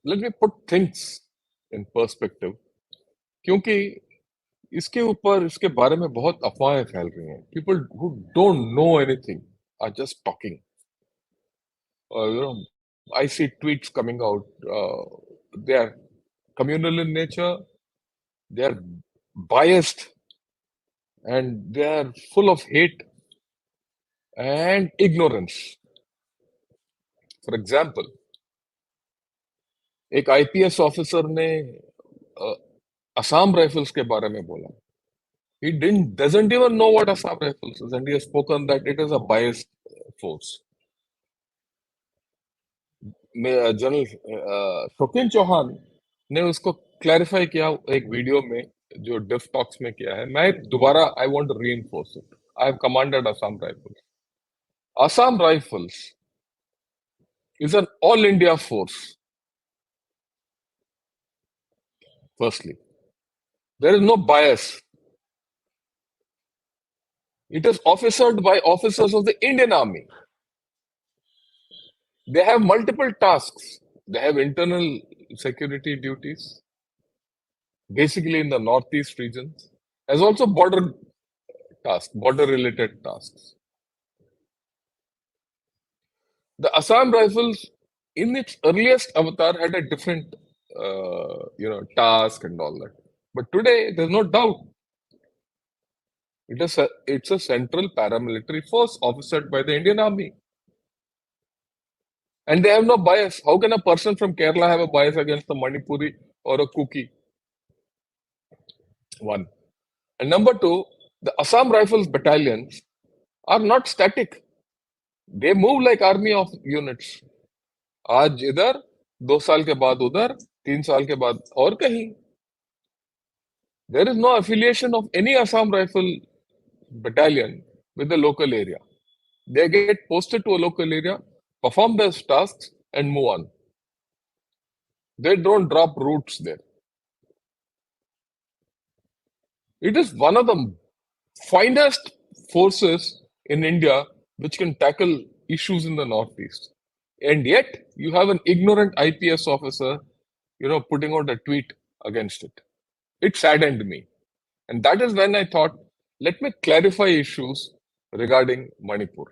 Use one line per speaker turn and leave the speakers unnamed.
let me put things in perspective, क्योंकि इसके ऊपर इसके बारे में बहुत अफवाहें फैल रही हैं. People who don't know anything are just talking. You know, I see tweets coming out. They are communal in nature. They are biased, and they are full of hate and ignorance. For example, एक IPS officer ने Assam rifles के बारे में बोला. He doesn't even know what Assam Rifles is, and he has spoken that it is a biased force. General Shaukin Chauhan ने उसको clarify किया एक वीडियो में जो डिफ टॉक्स में किया है. मैं दोबारा I want to reinforce it. I have commanded Assam Rifles. Assam Rifles is an all India force. Firstly, there is no bias. It is officered by officers of the Indian Army. They have multiple tasks. They have internal security duties, basically in the northeast regions, as also border tasks, border-related tasks. The Assam Rifles, in its earliest avatar, had a different, task and all that. But today, there's no doubt. It's a central paramilitary force officered by the Indian Army. And they have no bias. How can a person from Kerala have a bias against the Manipuri or a Kuki? One. And number two, the Assam Rifles battalions are not static. They move like army of units. आज इधर 2 साल के बाद उधर 3 साल के बाद और कहीं. There is no affiliation of any Assam Rifle battalion with the local area. They get posted to a local area, perform their tasks, and move on. They don't drop roots there. It is one of the finest forces in India which can tackle issues in the Northeast. And yet, you have an ignorant IPS officer, putting out a tweet against it. It saddened me. And that is when I thought, let me clarify issues regarding Manipur.